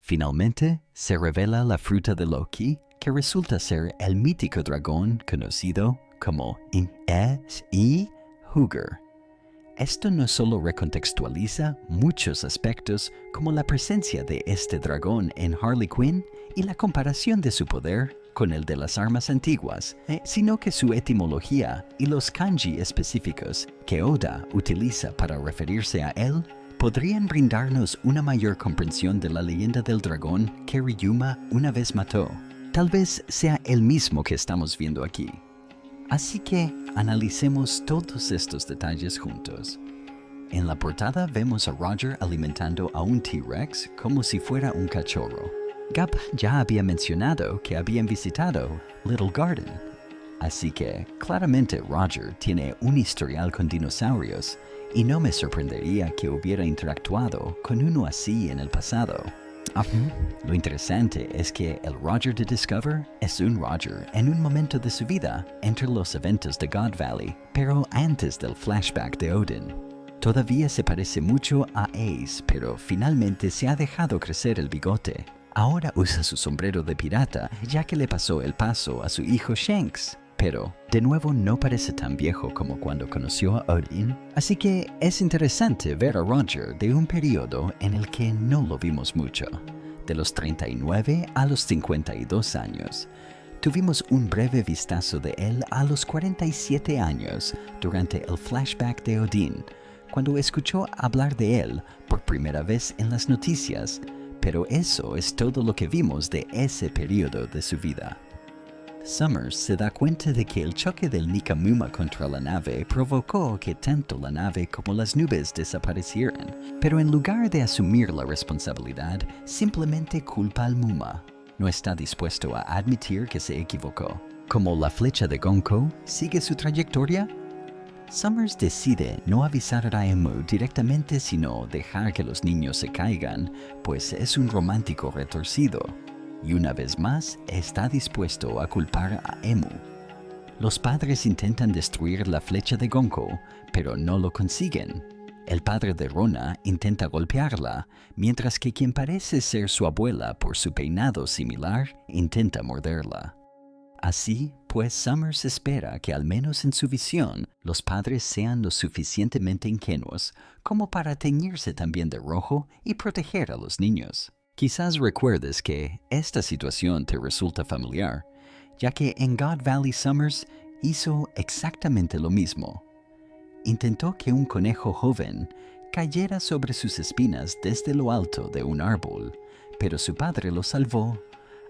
Finalmente, se revela la fruta de Loki, que resulta ser el mítico dragón conocido como Hugr. Esto no solo recontextualiza muchos aspectos como la presencia de este dragón en Harley Quinn y la comparación de su poder con el de las armas antiguas, sino que su etimología y los kanji específicos que Oda utiliza para referirse a él podrían brindarnos una mayor comprensión de la leyenda del dragón que Ryuma una vez mató. Tal vez sea el mismo que estamos viendo aquí. Así que analicemos todos estos detalles juntos. En la portada vemos a Roger alimentando a un T-Rex como si fuera un cachorro. Gap ya había mencionado que habían visitado Little Garden, así que claramente Roger tiene un historial con dinosaurios y no me sorprendería que hubiera interactuado con uno así en el pasado. Lo interesante es que el Roger de Discover es un Roger en un momento de su vida entre los eventos de God Valley, pero antes del flashback de Odin. Todavía se parece mucho a Ace, pero finalmente se ha dejado crecer el bigote. Ahora usa su sombrero de pirata, ya que le pasó el paso a su hijo Shanks. Pero, de nuevo, no parece tan viejo como cuando conoció a Odin, así que es interesante ver a Roger de un periodo en el que no lo vimos mucho, de los 39 a los 52 años. Tuvimos un breve vistazo de él a los 47 años durante el flashback de Odin, cuando escuchó hablar de él por primera vez en las noticias, pero eso es todo lo que vimos de ese periodo de su vida. Summers se da cuenta de que el choque del Nikamuma contra la nave provocó que tanto la nave como las nubes desaparecieran, pero en lugar de asumir la responsabilidad, simplemente culpa al Muma. No está dispuesto a admitir que se equivocó. Como la flecha de Gonko sigue su trayectoria, Summers decide no avisar a Raemu directamente, sino dejar que los niños se caigan, pues es un romántico retorcido. Y una vez más está dispuesto a culpar a Emu. Los padres intentan destruir la flecha de Gonko, pero no lo consiguen. El padre de Rona intenta golpearla, mientras que quien parece ser su abuela por su peinado similar intenta morderla. Así, pues Summers espera que al menos en su visión los padres sean lo suficientemente ingenuos como para teñirse también de rojo y proteger a los niños. Quizás recuerdes que esta situación te resulta familiar, ya que en God Valley Summers hizo exactamente lo mismo. Intentó que un conejo joven cayera sobre sus espinas desde lo alto de un árbol, pero su padre lo salvó,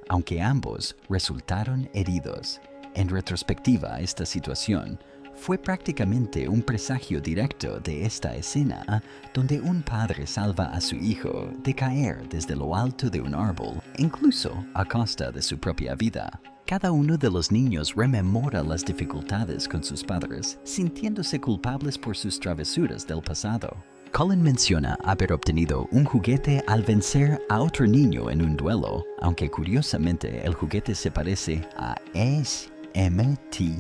aunque ambos resultaron heridos. En retrospectiva, esta situación fue prácticamente un presagio directo de esta escena donde un padre salva a su hijo de caer desde lo alto de un árbol, incluso a costa de su propia vida. Cada uno de los niños rememora las dificultades con sus padres, sintiéndose culpables por sus travesuras del pasado. Colin menciona haber obtenido un juguete al vencer a otro niño en un duelo, aunque curiosamente el juguete se parece a SMTT.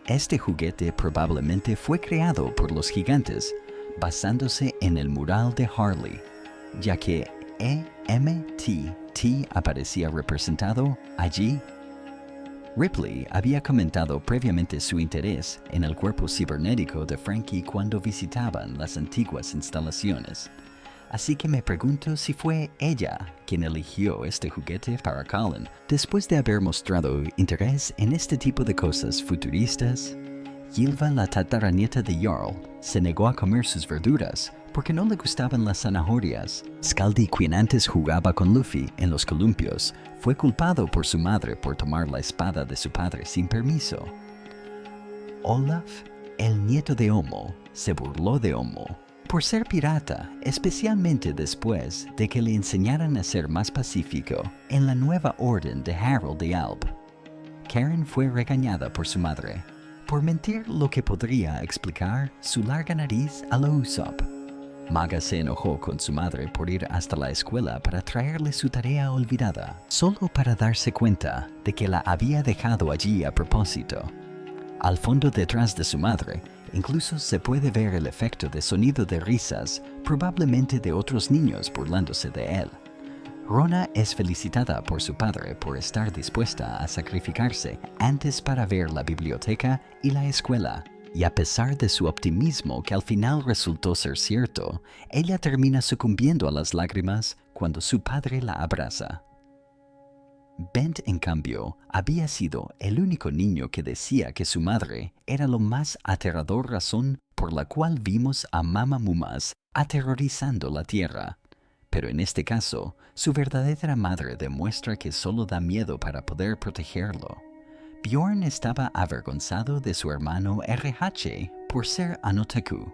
Este juguete probablemente fue creado por los gigantes, basándose en el mural de Harley, ya que EMTT aparecía representado allí. Ripley había comentado previamente su interés en el cuerpo cibernético de Frankie cuando visitaban las antiguas instalaciones, así que me pregunto si fue ella quien eligió este juguete para Colin. Después de haber mostrado interés en este tipo de cosas futuristas, Ylva, la tataranieta de Jarl, se negó a comer sus verduras porque no le gustaban las zanahorias. Scaldi, quien antes jugaba con Luffy en los columpios, fue culpado por su madre por tomar la espada de su padre sin permiso. Olaf, el nieto de Omo, se burló de Omo por ser pirata, especialmente después de que le enseñaran a ser más pacífico en la nueva orden de Harold de Alp. Karen fue regañada por su madre por mentir, lo que podría explicar su larga nariz a lo Usopp. Maga se enojó con su madre por ir hasta la escuela para traerle su tarea olvidada, solo para darse cuenta de que la había dejado allí a propósito. Al fondo detrás de su madre, incluso se puede ver el efecto de sonido de risas, probablemente de otros niños burlándose de él. Rona es felicitada por su padre por estar dispuesta a sacrificarse antes para ver la biblioteca y la escuela. Y a pesar de su optimismo que al final resultó ser cierto, ella termina sucumbiendo a las lágrimas cuando su padre la abraza. Bent, en cambio, había sido el único niño que decía que su madre era la más aterrador razón por la cual vimos a Mama Mumas aterrorizando la tierra. Pero en este caso, su verdadera madre demuestra que solo da miedo para poder protegerlo. Bjorn estaba avergonzado de su hermano RH por ser anotaku,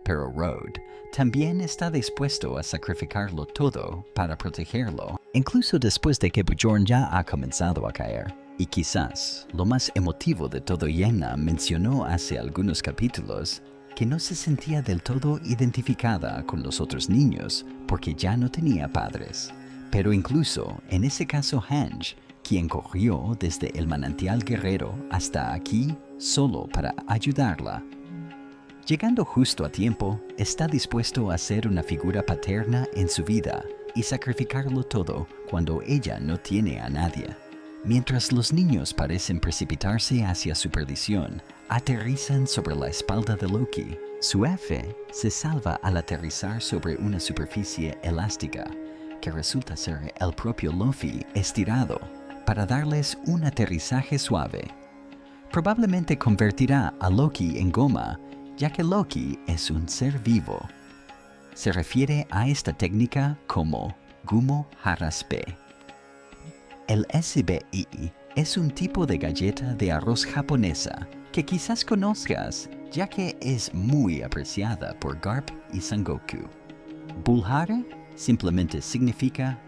pero Rod también está dispuesto a sacrificarlo todo para protegerlo, incluso después de que Bjorn ya ha comenzado a caer. Y quizás lo más emotivo de todo, Yenna mencionó hace algunos capítulos que no se sentía del todo identificada con los otros niños porque ya no tenía padres. Pero incluso en ese caso Hange, quien corrió desde el manantial guerrero hasta aquí solo para ayudarla, llegando justo a tiempo, está dispuesto a ser una figura paterna en su vida y sacrificarlo todo cuando ella no tiene a nadie. Mientras los niños parecen precipitarse hacia su perdición, aterrizan sobre la espalda de Loki. Su F se salva al aterrizar sobre una superficie elástica, que resulta ser el propio Luffy estirado, para darles un aterrizaje suave. Probablemente convertirá a Loki en goma, ya que Loki es un ser vivo. Se refiere a esta técnica como Gumo Haraspe. El SBI es un tipo de galleta de arroz japonesa que quizás conozcas, ya que es muy apreciada por Garp y Sangoku. Bulhare simplemente significa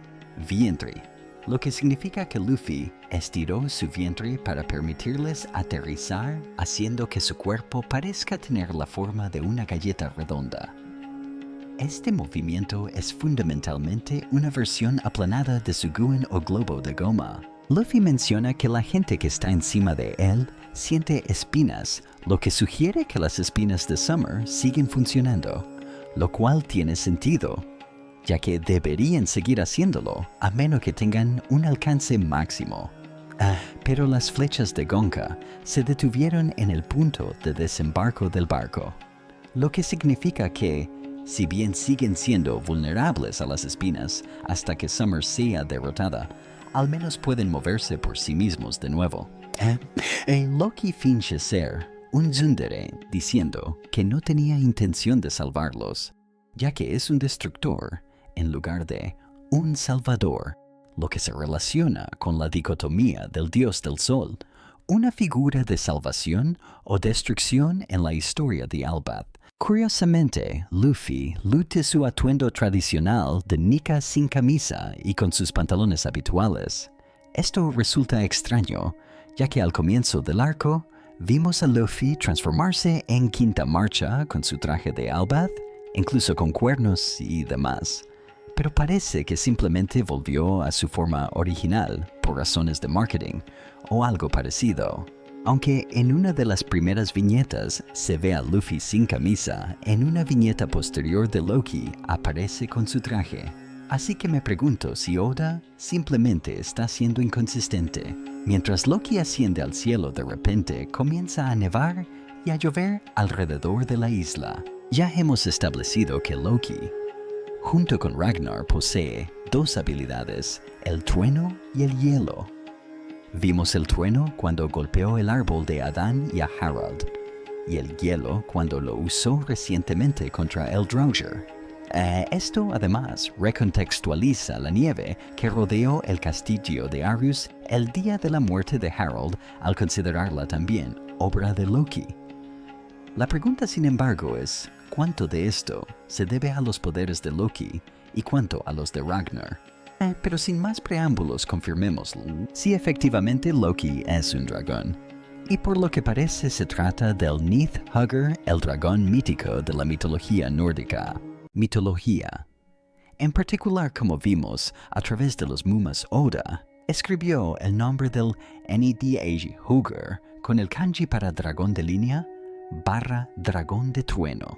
vientre, lo que significa que Luffy estiró su vientre para permitirles aterrizar, haciendo que su cuerpo parezca tener la forma de una galleta redonda. Este movimiento es fundamentalmente una versión aplanada de su Guen o globo de goma. Luffy menciona que la gente que está encima de él siente espinas, lo que sugiere que las espinas de Summer siguen funcionando, lo cual tiene sentido, ya que deberían seguir haciéndolo a menos que tengan un alcance máximo. Pero las flechas de Gonka se detuvieron en el punto de desembarco del barco, lo que significa que, si bien siguen siendo vulnerables a las espinas hasta que Summer sea derrotada, al menos pueden moverse por sí mismos de nuevo. Loki finge ser un tsundere diciendo que no tenía intención de salvarlos, ya que es un destructor en lugar de un salvador, lo que se relaciona con la dicotomía del dios del sol, una figura de salvación o destrucción en la historia de Albath. Curiosamente, Luffy luce su atuendo tradicional de Nika sin camisa y con sus pantalones habituales. Esto resulta extraño, ya que al comienzo del arco, vimos a Luffy transformarse en quinta marcha con su traje de Albath, incluso con cuernos y demás. Pero parece que simplemente volvió a su forma original por razones de marketing o algo parecido. Aunque en una de las primeras viñetas se ve a Luffy sin camisa, en una viñeta posterior de Loki aparece con su traje. Así que me pregunto si Oda simplemente está siendo inconsistente. Mientras Loki asciende al cielo, de repente comienza a nevar y a llover alrededor de la isla. Ya hemos establecido que Loki, junto con Ragnar, posee dos habilidades, el trueno y el hielo. Vimos el trueno cuando golpeó el árbol de Adán y a Harald, y el hielo cuando lo usó recientemente contra el Drauger. Esto además recontextualiza la nieve que rodeó el castillo de Arius el día de la muerte de Harald al considerarla también obra de Loki. La pregunta, sin embargo, es ¿cuánto de esto se debe a los poderes de Loki y cuánto a los de Ragnar? Pero sin más preámbulos, confirmémoslo. Si efectivamente Loki es un dragón. Y por lo que parece se trata del Nidhugger, el dragón mítico de la mitología nórdica. Mitología. En particular, como vimos a través de los Mumas, Oda escribió el nombre del Nidhugger con el kanji para dragón de línea / dragón de trueno.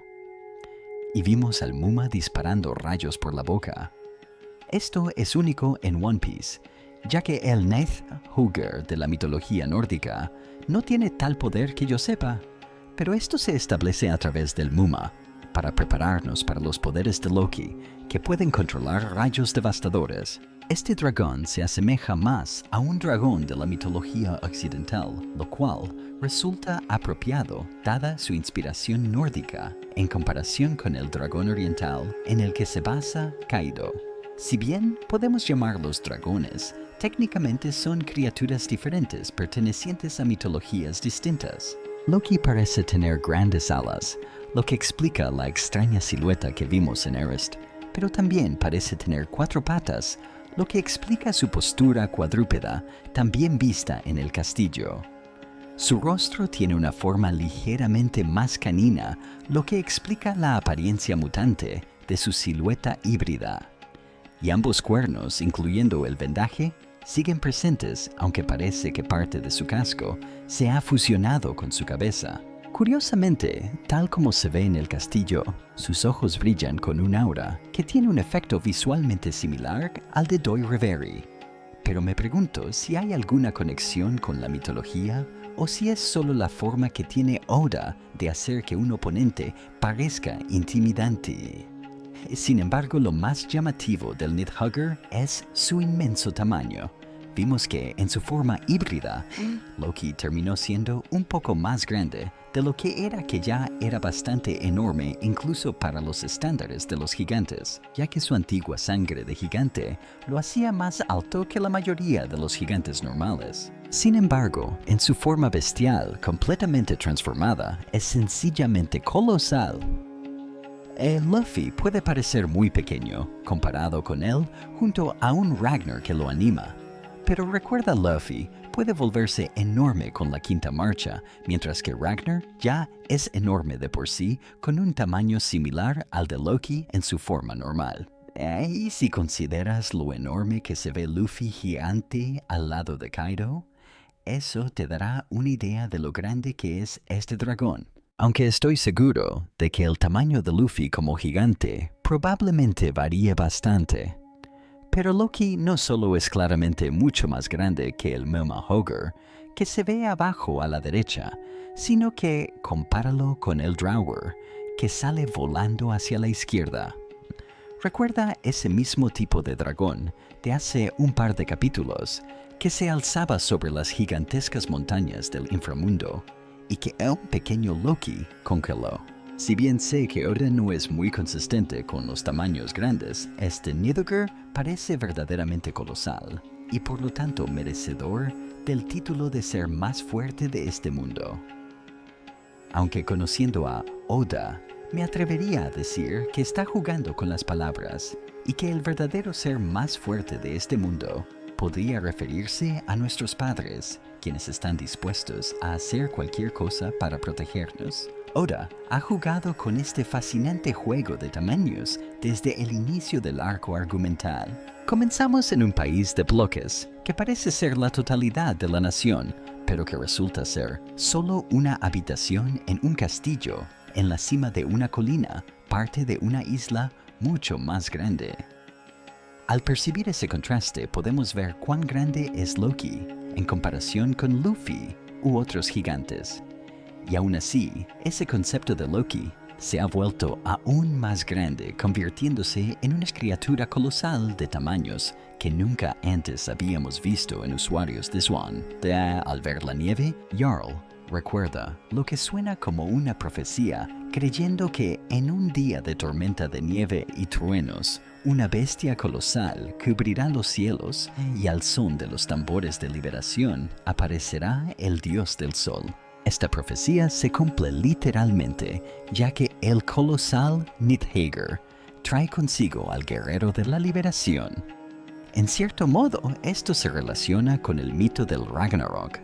Y vimos al Muma disparando rayos por la boca. Esto es único en One Piece, ya que el Nidhogger de la mitología nórdica no tiene tal poder que yo sepa, pero esto se establece a través del Muma, para prepararnos para los poderes de Loki, que pueden controlar rayos devastadores. Este dragón se asemeja más a un dragón de la mitología occidental, lo cual resulta apropiado dada su inspiración nórdica en comparación con el dragón oriental en el que se basa Kaido. Si bien podemos llamarlos dragones, técnicamente son criaturas diferentes pertenecientes a mitologías distintas. Loki parece tener grandes alas, lo que explica la extraña silueta que vimos en Erest, pero también parece tener 4 patas, lo que explica su postura cuadrúpeda, también vista en el castillo. Su rostro tiene una forma ligeramente más canina, lo que explica la apariencia mutante de su silueta híbrida. Y ambos cuernos, incluyendo el vendaje, siguen presentes, aunque parece que parte de su casco se ha fusionado con su cabeza. Curiosamente, tal como se ve en el castillo, sus ojos brillan con un aura que tiene un efecto visualmente similar al de Doi Reverie. Pero me pregunto si hay alguna conexión con la mitología o si es solo la forma que tiene Oda de hacer que un oponente parezca intimidante. Sin embargo, lo más llamativo del Nidhogger es su inmenso tamaño. Vimos que en su forma híbrida, Loki terminó siendo un poco más grande de lo que ya era bastante enorme incluso para los estándares de los gigantes, ya que su antigua sangre de gigante lo hacía más alto que la mayoría de los gigantes normales. Sin embargo, en su forma bestial completamente transformada, es sencillamente colosal. Luffy puede parecer muy pequeño comparado con él junto a un Ragnar que lo anima. Pero recuerda, Luffy puede volverse enorme con la quinta marcha, mientras que Ragnar ya es enorme de por sí, con un tamaño similar al de Loki en su forma normal. Y si consideras lo enorme que se ve Luffy gigante al lado de Kaido, eso te dará una idea de lo grande que es este dragón. Aunque estoy seguro de que el tamaño de Luffy como gigante probablemente varíe bastante. Pero Loki no solo es claramente mucho más grande que el Nidhogger, que se ve abajo a la derecha, sino que compáralo con el Draugr, que sale volando hacia la izquierda. Recuerda ese mismo tipo de dragón de hace un par de capítulos, que se alzaba sobre las gigantescas montañas del inframundo, y que un pequeño Loki congeló. Si bien sé que Oda no es muy consistente con los tamaños grandes, este Nidhogger parece verdaderamente colosal y por lo tanto merecedor del título de ser más fuerte de este mundo. Aunque conociendo a Oda, me atrevería a decir que está jugando con las palabras y que el verdadero ser más fuerte de este mundo podría referirse a nuestros padres, quienes están dispuestos a hacer cualquier cosa para protegernos. Oda ha jugado con este fascinante juego de tamaños desde el inicio del arco argumental. Comenzamos en un país de bloques, que parece ser la totalidad de la nación, pero que resulta ser solo una habitación en un castillo, en la cima de una colina, parte de una isla mucho más grande. Al percibir ese contraste podemos ver cuán grande es Loki en comparación con Luffy u otros gigantes. Y aún así, ese concepto de Loki se ha vuelto aún más grande, convirtiéndose en una criatura colosal de tamaños que nunca antes habíamos visto en usuarios de Swan. Al ver la nieve, Jarl recuerda lo que suena como una profecía, creyendo que en un día de tormenta de nieve y truenos, una bestia colosal cubrirá los cielos y al son de los tambores de liberación aparecerá el dios del sol. Esta profecía se cumple literalmente, ya que el colosal Nidhogger trae consigo al guerrero de la liberación. En cierto modo, esto se relaciona con el mito del Ragnarok,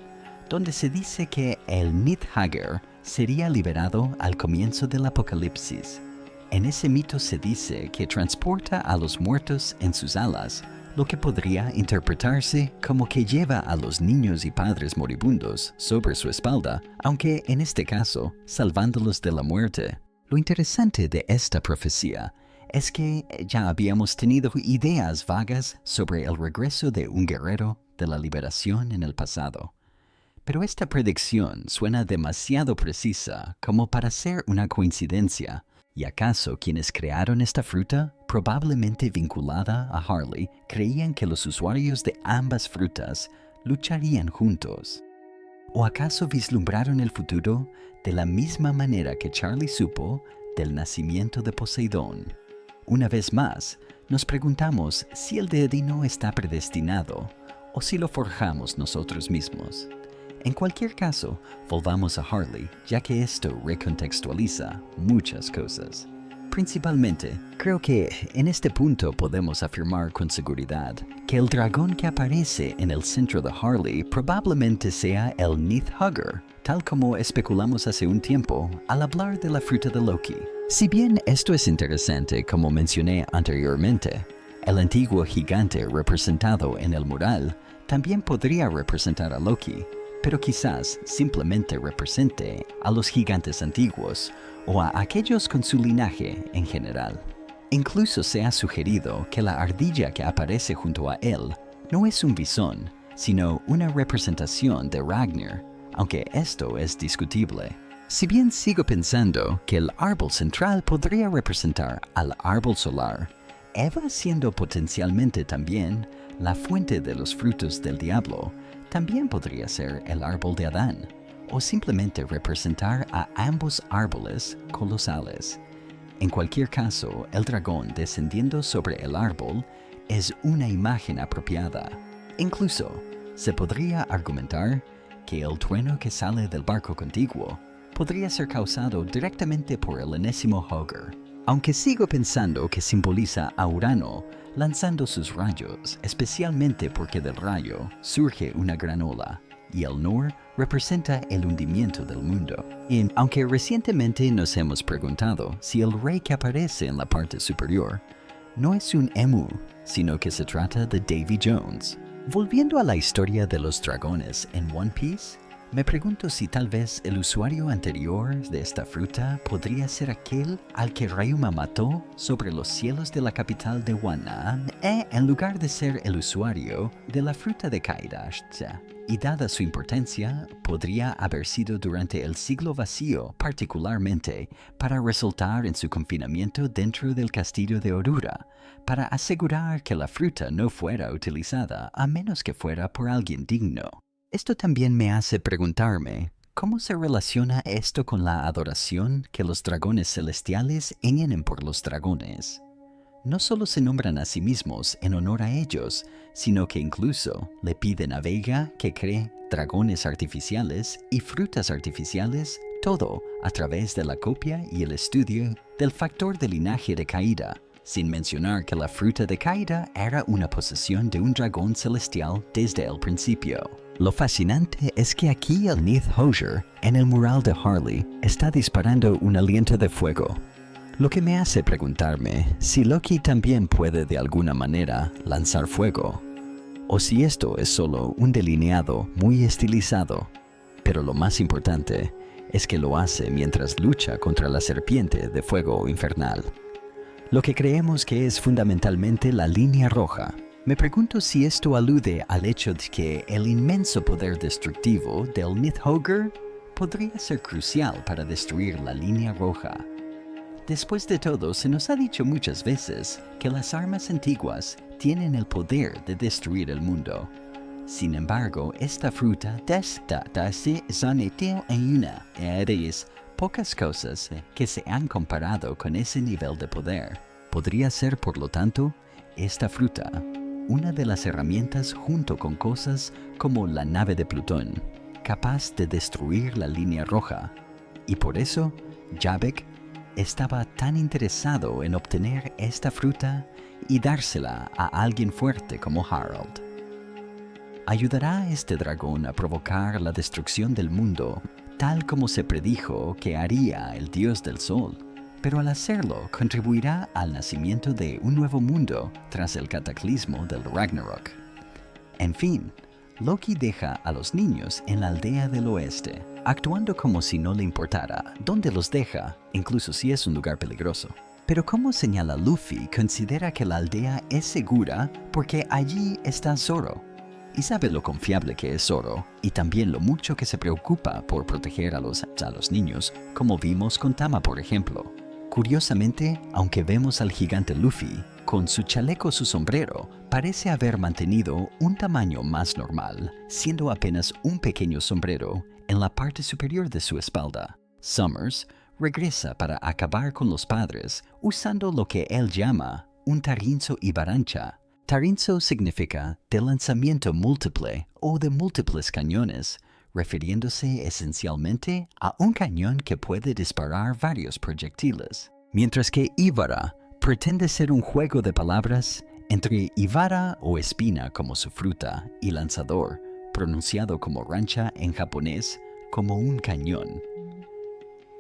donde se dice que el Nidhogger sería liberado al comienzo del apocalipsis. En ese mito se dice que transporta a los muertos en sus alas, lo que podría interpretarse como que lleva a los niños y padres moribundos sobre su espalda, aunque en este caso, salvándolos de la muerte. Lo interesante de esta profecía es que ya habíamos tenido ideas vagas sobre el regreso de un guerrero de la liberación en el pasado. Pero esta predicción suena demasiado precisa como para ser una coincidencia. ¿Y acaso quienes crearon esta fruta, probablemente vinculada a Harley, creían que los usuarios de ambas frutas lucharían juntos? ¿O acaso vislumbraron el futuro de la misma manera que Charlie supo del nacimiento de Poseidón? Una vez más, nos preguntamos si el destino está predestinado o si lo forjamos nosotros mismos. En cualquier caso, volvamos a Harley, ya que esto recontextualiza muchas cosas. Principalmente, creo que en este punto podemos afirmar con seguridad que el dragón que aparece en el centro de Harley probablemente sea el Nidhogger, tal como especulamos hace un tiempo al hablar de la fruta de Loki. Si bien esto es interesante, como mencioné anteriormente, el antiguo gigante representado en el mural también podría representar a Loki, pero quizás simplemente represente a los gigantes antiguos o a aquellos con su linaje en general. Incluso se ha sugerido que la ardilla que aparece junto a él no es un bisón, sino una representación de Ragnar, aunque esto es discutible. Si bien sigo pensando que el árbol central podría representar al árbol solar, Eva siendo potencialmente también la fuente de los frutos del diablo, también podría ser el árbol de Adán, o simplemente representar a ambos árboles colosales. En cualquier caso, el dragón descendiendo sobre el árbol es una imagen apropiada. Incluso, se podría argumentar que el trueno que sale del barco contiguo podría ser causado directamente por el enésimo Hogger, aunque sigo pensando que simboliza a Urano lanzando sus rayos, especialmente porque del rayo surge una gran ola, y el Nor representa el hundimiento del mundo. Y aunque recientemente nos hemos preguntado si el rey que aparece en la parte superior no es un emu, sino que se trata de Davy Jones. Volviendo a la historia de los dragones en One Piece, me pregunto si tal vez el usuario anterior de esta fruta podría ser aquel al que Ryuma mató sobre los cielos de la capital de Wano, en lugar de ser el usuario de la fruta de Kaidash. Y dada su importancia, podría haber sido durante el siglo vacío, particularmente para resultar en su confinamiento dentro del castillo de Orura, para asegurar que la fruta no fuera utilizada a menos que fuera por alguien digno. Esto también me hace preguntarme, ¿cómo se relaciona esto con la adoración que los dragones celestiales tienen por los dragones? No solo se nombran a sí mismos en honor a ellos, sino que incluso le piden a Vega que cree dragones artificiales y frutas artificiales, todo a través de la copia y el estudio del factor de linaje de Kaida, sin mencionar que la fruta de Kaida era una posesión de un dragón celestial desde el principio. Lo fascinante es que aquí el Nidhogger, en el mural de Harley, está disparando un aliento de fuego, lo que me hace preguntarme si Loki también puede de alguna manera lanzar fuego, o si esto es solo un delineado muy estilizado, pero lo más importante es que lo hace mientras lucha contra la serpiente de fuego infernal, lo que creemos que es fundamentalmente la línea roja. Me pregunto si esto alude al hecho de que el inmenso poder destructivo del Nidhogger podría ser crucial para destruir la línea roja. Después de todo, se nos ha dicho muchas veces que las armas antiguas tienen el poder de destruir el mundo. Sin embargo, esta fruta son en una de pocas cosas que se han comparado con ese nivel de poder. Podría ser, por lo tanto, esta fruta una de las herramientas junto con cosas como la nave de Plutón, capaz de destruir la línea roja. Y por eso, Javik estaba tan interesado en obtener esta fruta y dársela a alguien fuerte como Harald. ¿Ayudará este dragón a provocar la destrucción del mundo, tal como se predijo que haría el dios del sol? Pero al hacerlo, contribuirá al nacimiento de un nuevo mundo tras el cataclismo del Ragnarok. En fin, Loki deja a los niños en la aldea del oeste, actuando como si no le importara dónde los deja, incluso si es un lugar peligroso. Pero como señala Luffy, considera que la aldea es segura porque allí está Zoro. Y sabe lo confiable que es Zoro, y también lo mucho que se preocupa por proteger a los niños, como vimos con Tama por ejemplo. Curiosamente, aunque vemos al gigante Luffy, con su chaleco o su sombrero, parece haber mantenido un tamaño más normal, siendo apenas un pequeño sombrero en la parte superior de su espalda. Summers regresa para acabar con los padres usando lo que él llama un tarinzo y barancha. Tarinzo significa de lanzamiento múltiple o de múltiples cañones, refiriéndose esencialmente a un cañón que puede disparar varios proyectiles. Mientras que Ibara pretende ser un juego de palabras entre Ibara o espina como su fruta y lanzador, pronunciado como rancha en japonés como un cañón.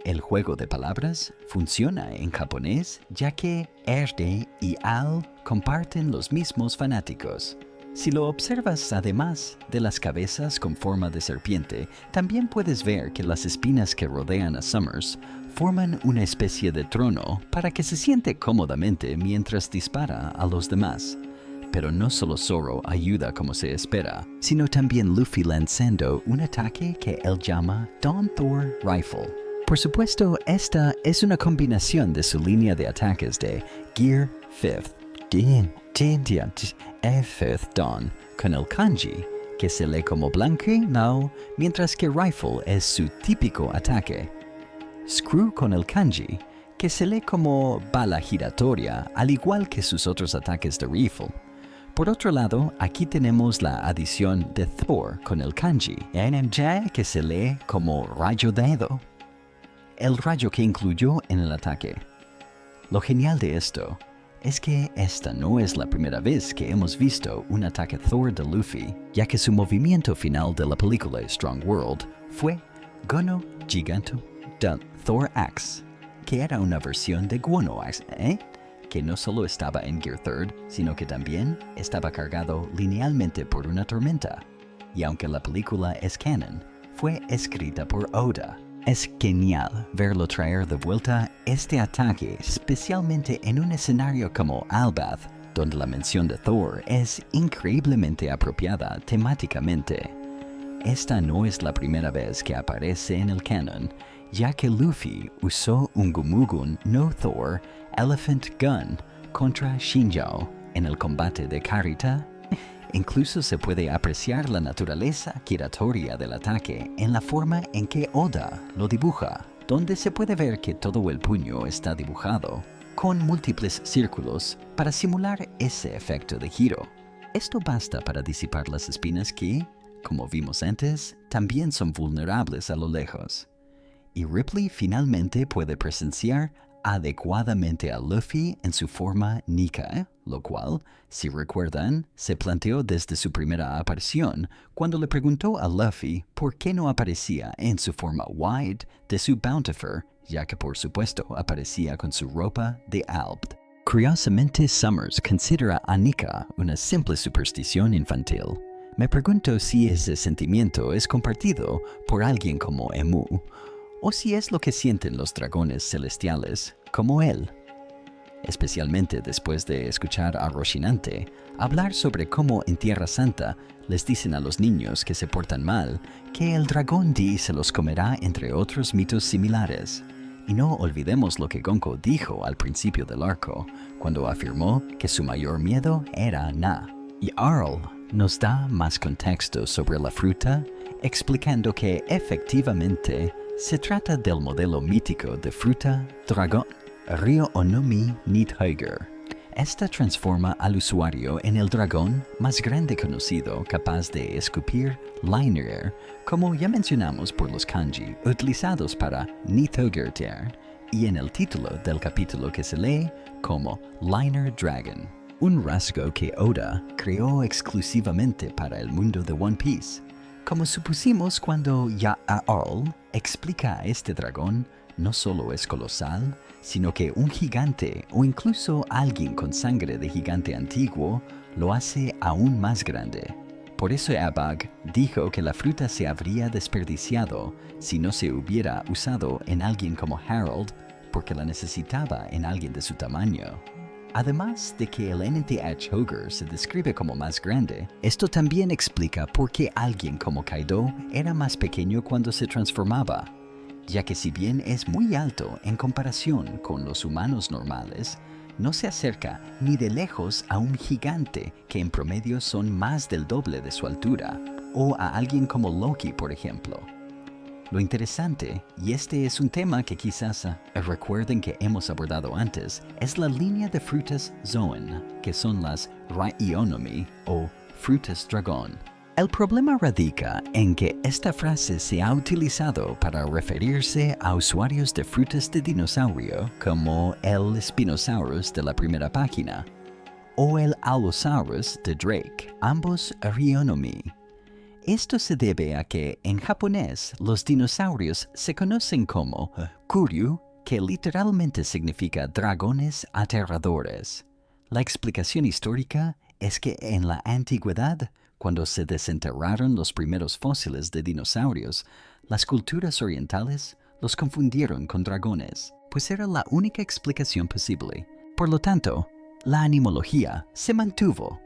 El juego de palabras funciona en japonés ya que erde y al comparten los mismos fanáticos. Si lo observas además de las cabezas con forma de serpiente, también puedes ver que las espinas que rodean a Summers forman una especie de trono para que se siente cómodamente mientras dispara a los demás. Pero no solo Zoro ayuda como se espera, sino también Luffy lanzando un ataque que él llama Dawn Thor Rifle. Por supuesto, esta es una combinación de su línea de ataques de Gear 5th, Fifth Dawn, con el kanji, que se lee como blanque, no, mientras que Rifle es su típico ataque. Screw con el kanji, que se lee como bala giratoria, al igual que sus otros ataques de Rifle. Por otro lado, aquí tenemos la adición de Thor con el kanji, NMJ, que se lee como rayo dedo, el rayo que incluyó en el ataque. Lo genial de esto es que esta no es la primera vez que hemos visto un ataque Thor de Luffy, ya que su movimiento final de la película Strong World fue Gono Giganto de Thor Axe, que era una versión de Guano Axe, que no solo estaba en Gear 3rd, sino que también estaba cargado linealmente por una tormenta. Y aunque la película es canon, fue escrita por Oda. Es genial verlo traer de vuelta este ataque, especialmente en un escenario como Albath, donde la mención de Thor es increíblemente apropiada temáticamente. Esta no es la primera vez que aparece en el canon, ya que Luffy usó un Gumugun no Thor Elephant Gun contra Shinjao en el combate de Karita. Incluso se puede apreciar la naturaleza giratoria del ataque en la forma en que Oda lo dibuja, donde se puede ver que todo el puño está dibujado con múltiples círculos para simular ese efecto de giro. Esto basta para disipar las espinas que, como vimos antes, también son vulnerables a lo lejos. Y Ripley finalmente puede presenciar adecuadamente a Luffy en su forma Nika, lo cual, si recuerdan, se planteó desde su primera aparición cuando le preguntó a Luffy por qué no aparecía en su forma Wide de su Bountifer, ya que por supuesto aparecía con su ropa de Alb. Curiosamente, Summers considera a Nika una simple superstición infantil. Me pregunto si ese sentimiento es compartido por alguien como Emu, o si es lo que sienten los dragones celestiales como él. Especialmente después de escuchar a Roshinante hablar sobre cómo en Tierra Santa les dicen a los niños que se portan mal que el dragón Di se los comerá, entre otros mitos similares. Y no olvidemos lo que Gonko dijo al principio del arco, cuando afirmó que su mayor miedo era Na. Y Arl nos da más contexto sobre la fruta, explicando que efectivamente se trata del modelo mítico de fruta dragón, Ryo Onomi Nidhogger. Esta transforma al usuario en el dragón más grande conocido, capaz de escupir Liner, como ya mencionamos por los kanji utilizados para Nidhogger y en el título del capítulo que se lee como Liner Dragon, un rasgo que Oda creó exclusivamente para el mundo de One Piece. Como supusimos cuando Jarl explica a este dragón, no solo es colosal, sino que un gigante o incluso alguien con sangre de gigante antiguo lo hace aún más grande. Por eso Abag dijo que la fruta se habría desperdiciado si no se hubiera usado en alguien como Harold, porque la necesitaba en alguien de su tamaño. Además de que el NTH Ogre se describe como más grande, esto también explica por qué alguien como Kaido era más pequeño cuando se transformaba, ya que si bien es muy alto en comparación con los humanos normales, no se acerca ni de lejos a un gigante que en promedio son más del doble de su altura, o a alguien como Loki, por ejemplo. Lo interesante, y este es un tema que quizás recuerden que hemos abordado antes, es la línea de frutas Zoan, que son las Rhyonomi o frutas dragón. El problema radica en que esta frase se ha utilizado para referirse a usuarios de frutas de dinosaurio como el Spinosaurus de la primera página o el Allosaurus de Drake, ambos Rhyonomi. Esto se debe a que en japonés los dinosaurios se conocen como Kuryu, que literalmente significa dragones aterradores. La explicación histórica es que en la antigüedad, cuando se desenterraron los primeros fósiles de dinosaurios, las culturas orientales los confundieron con dragones, pues era la única explicación posible. Por lo tanto, la animología se mantuvo,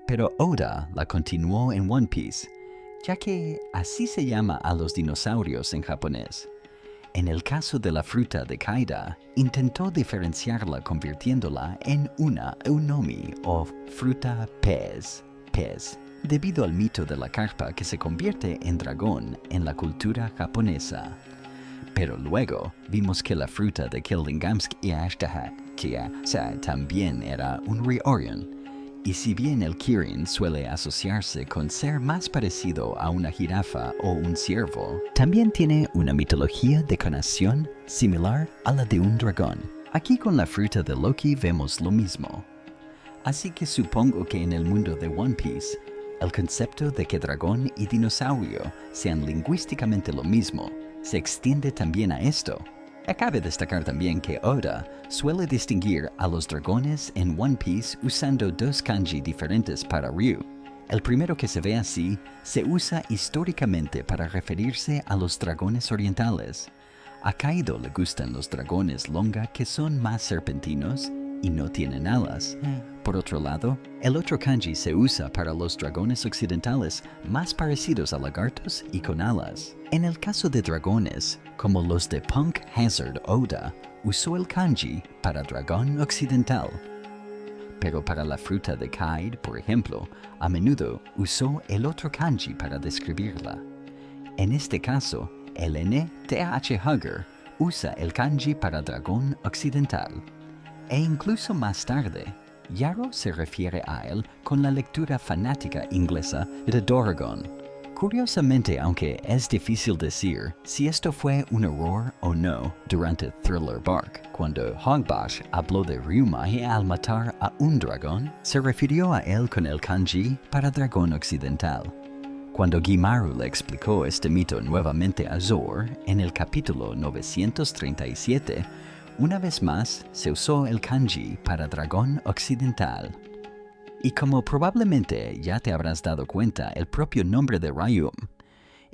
pero Oda la continuó en One Piece, ya que así se llama a los dinosaurios en japonés. En el caso de la fruta de Kaida, intentó diferenciarla convirtiéndola en una eunomi o fruta pez, debido al mito de la carpa que se convierte en dragón en la cultura japonesa. Pero luego vimos que la fruta de Kildingamsk y Ashtahakia también era un Ryoryon. Y si bien el Kirin suele asociarse con ser más parecido a una jirafa o un ciervo, también tiene una mitología de clonación similar a la de un dragón. Aquí con la fruta de Loki vemos lo mismo. Así que supongo que en el mundo de One Piece, el concepto de que dragón y dinosaurio sean lingüísticamente lo mismo se extiende también a esto. Cabe destacar también que Oda suele distinguir a los dragones en One Piece usando dos kanji diferentes para Ryu. El primero que se ve así se usa históricamente para referirse a los dragones orientales. A Kaido le gustan los dragones longa que son más serpentinos y no tienen alas. Por otro lado, el otro kanji se usa para los dragones occidentales más parecidos a lagartos y con alas. En el caso de dragones, como los de Punk Hazard Oda, usó el kanji para dragón occidental. Pero para la fruta de Kaid, por ejemplo, a menudo usó el otro kanji para describirla. En este caso, el NTH Hugger usa el kanji para dragón occidental. E incluso más tarde, Yaro se refiere a él con la lectura fanática inglesa de Doragon. Curiosamente, aunque es difícil decir si esto fue un error o no durante Thriller Bark, cuando Hogbash habló de Ryumae al matar a un dragón, se refirió a él con el kanji para dragón occidental. Cuando Gimaru le explicó este mito nuevamente a Zoro en el capítulo 937, una vez más se usó el kanji para dragón occidental. Y como probablemente ya te habrás dado cuenta, el propio nombre de Ryum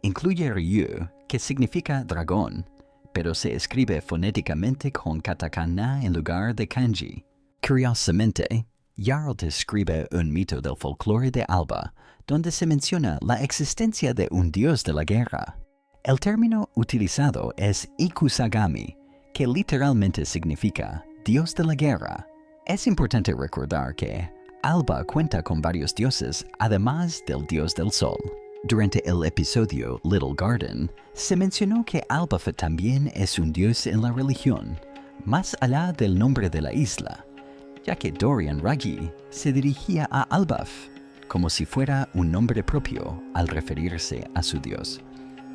incluye Ryu, que significa dragón, pero se escribe fonéticamente con katakana en lugar de kanji. Curiosamente, Jarl describe un mito del folclore de Alba, donde se menciona la existencia de un dios de la guerra. El término utilizado es Ikusagami, que literalmente significa dios de la guerra. Es importante recordar que Alba cuenta con varios dioses, además del dios del sol. Durante el episodio Little Garden, se mencionó que Albafet también es un dios en la religión, más allá del nombre de la isla, ya que Dorian Raggi se dirigía a Albaf como si fuera un nombre propio al referirse a su dios.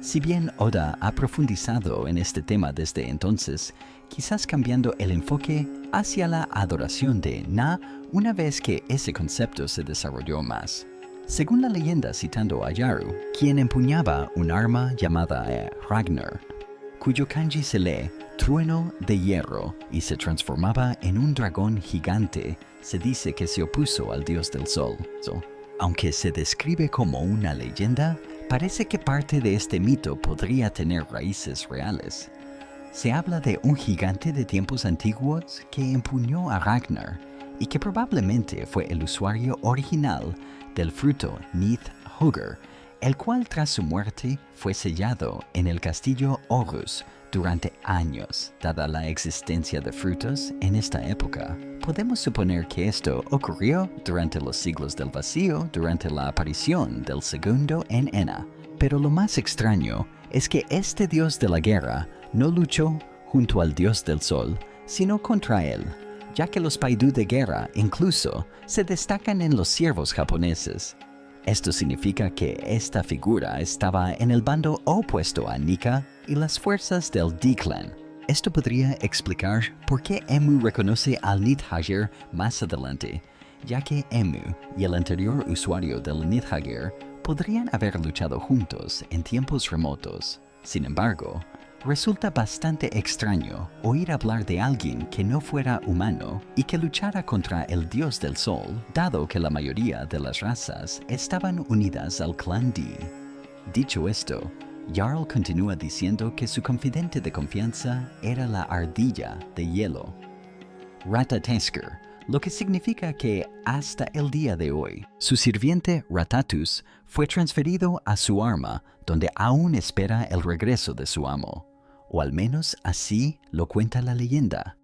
Si bien Oda ha profundizado en este tema desde entonces, quizás cambiando el enfoque hacia la adoración de Na una vez que ese concepto se desarrolló más. Según la leyenda citando a Yaru, quien empuñaba un arma llamada Ragnar, cuyo kanji se lee trueno de hierro y se transformaba en un dragón gigante, se dice que se opuso al dios del sol. Aunque se describe como una leyenda, parece que parte de este mito podría tener raíces reales. Se habla de un gigante de tiempos antiguos que empuñó a Ragnar y que probablemente fue el usuario original del fruto Nidhogger, el cual tras su muerte fue sellado en el castillo Horus durante años, dada la existencia de frutos en esta época. Podemos suponer que esto ocurrió durante los siglos del vacío, durante la aparición del segundo en Enna. Pero lo más extraño es que este dios de la guerra no luchó junto al dios del sol, sino contra él, ya que los Paidu de guerra incluso se destacan en los siervos japoneses. Esto significa que esta figura estaba en el bando opuesto a Nika y las fuerzas del D-Clan. Esto podría explicar por qué Emu reconoce al Nidhogger más adelante, ya que Emu y el anterior usuario del Nidhogger podrían haber luchado juntos en tiempos remotos. Sin embargo, resulta bastante extraño oír hablar de alguien que no fuera humano y que luchara contra el dios del sol, dado que la mayoría de las razas estaban unidas al clan D. Dicho esto, Jarl continúa diciendo que su confidente de confianza era la ardilla de hielo, Ratatoskr, lo que significa que hasta el día de hoy, su sirviente Ratatus fue transferido a su arma, donde aún espera el regreso de su amo. O al menos así lo cuenta la leyenda.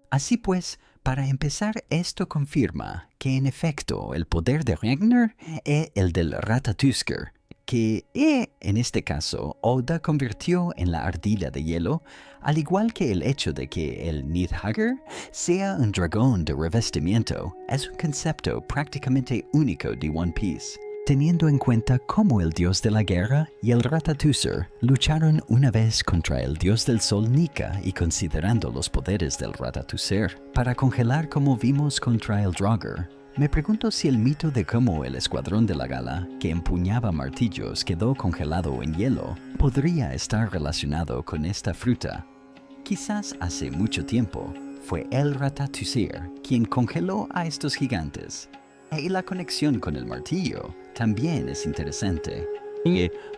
Así pues, para empezar, esto confirma que en efecto el poder de Ragnar es el del Ratatoskr, que en este caso Oda convirtió en la ardilla de hielo, al igual que el hecho de que el Nidhogger sea un dragón de revestimiento, es un concepto prácticamente único de One Piece. Teniendo en cuenta cómo el dios de la guerra y el Ratatoskr lucharon una vez contra el dios del sol Nika y considerando los poderes del Ratatoskr para congelar como vimos contra el Draugr, me pregunto si el mito de cómo el escuadrón de la Gala, que empuñaba martillos, quedó congelado en hielo, podría estar relacionado con esta fruta. Quizás hace mucho tiempo fue el Ratatoskr quien congeló a estos gigantes. Y la conexión con el martillo también es interesante.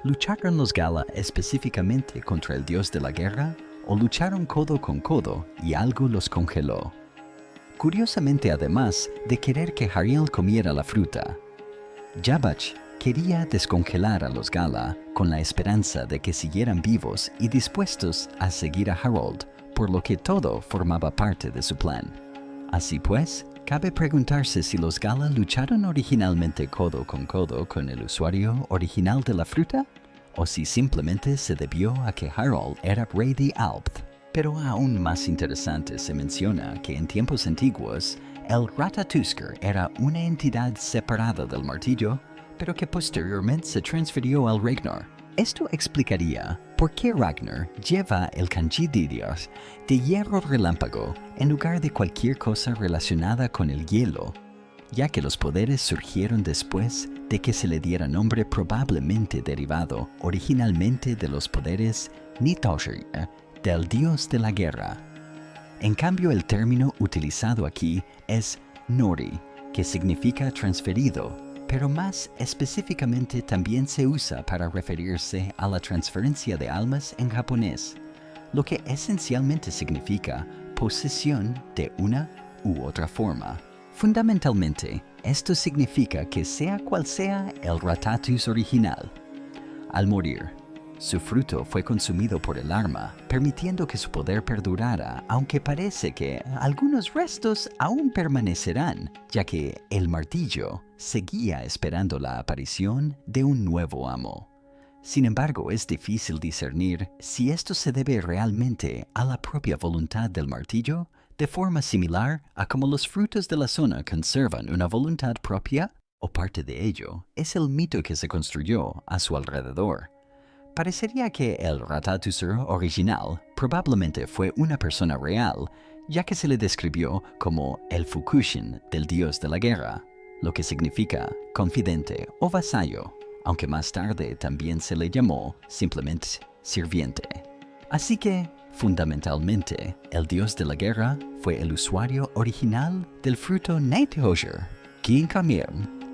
¿Lucharon los Gala específicamente contra el dios de la guerra o lucharon codo con codo y algo los congeló? Curiosamente, además de querer que Hariel comiera la fruta, Jabach quería descongelar a los Gala con la esperanza de que siguieran vivos y dispuestos a seguir a Harold, por lo que todo formaba parte de su plan. Así pues, cabe preguntarse si los Gala lucharon originalmente codo con el usuario original de la fruta, o si simplemente se debió a que Harold era rey de Alpth. Pero aún más interesante se menciona que en tiempos antiguos, el Ratatoskr era una entidad separada del martillo, pero que posteriormente se transfirió al Ragnar. Esto explicaría por qué Ragnar lleva el kanji de Dios de hierro relámpago en lugar de cualquier cosa relacionada con el hielo, ya que los poderes surgieron después de que se le diera nombre probablemente derivado originalmente de los poderes Nidhogger del dios de la guerra. En cambio, el término utilizado aquí es Nori, que significa transferido, pero más específicamente también se usa para referirse a la transferencia de almas en japonés, lo que esencialmente significa posesión de una u otra forma. Fundamentalmente, esto significa que sea cual sea el Ratatus original, al morir, su fruto fue consumido por el arma, permitiendo que su poder perdurara, aunque parece que algunos restos aún permanecerán, ya que el martillo seguía esperando la aparición de un nuevo amo. Sin embargo, es difícil discernir si esto se debe realmente a la propia voluntad del martillo, de forma similar a como los frutos de la zona conservan una voluntad propia, o parte de ello es el mito que se construyó a su alrededor. Parecería que el Ratatoskr original probablemente fue una persona real, ya que se le describió como el Fukushin del dios de la guerra, lo que significa confidente o vasallo, aunque más tarde también se le llamó simplemente sirviente. Así que, fundamentalmente, el dios de la guerra fue el usuario original del fruto Nidhogger,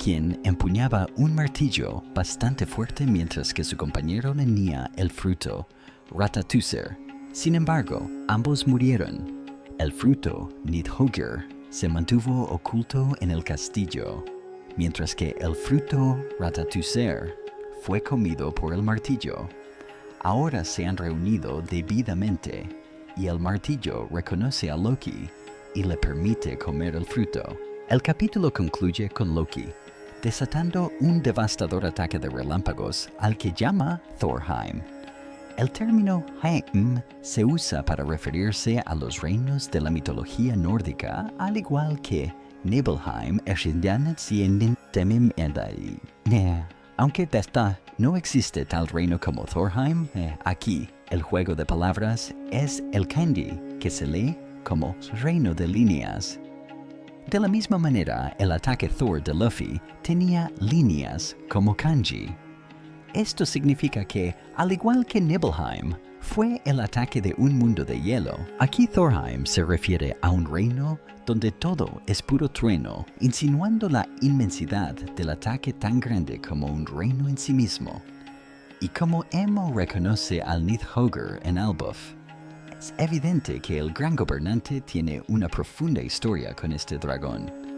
quien empuñaba un martillo bastante fuerte mientras que su compañero tenía el fruto Ratatoskr, Sin embargo, ambos murieron. El fruto, Nidhogger, se mantuvo oculto en el castillo, mientras que el fruto, Ratatoskr, fue comido por el martillo. Ahora se han reunido debidamente, y el martillo reconoce a Loki y le permite comer el fruto. El capítulo concluye con Loki desatando un devastador ataque de relámpagos al que llama Thorheim. El término Heim se usa para referirse a los reinos de la mitología nórdica, al igual que Nibelheim, aunque no existe tal reino como Thorheim, aquí el juego de palabras es el kanji, que se lee como reino de líneas. De la misma manera, el ataque Thor de Luffy tenía líneas como kanji. Esto significa que, al igual que Nibelheim, fue el ataque de un mundo de hielo. Aquí Thorheim se refiere a un reino donde todo es puro trueno, insinuando la inmensidad del ataque tan grande como un reino en sí mismo. Y como Emo reconoce al Nidhogger en Albuff, es evidente que el gran gobernante tiene una profunda historia con este dragón.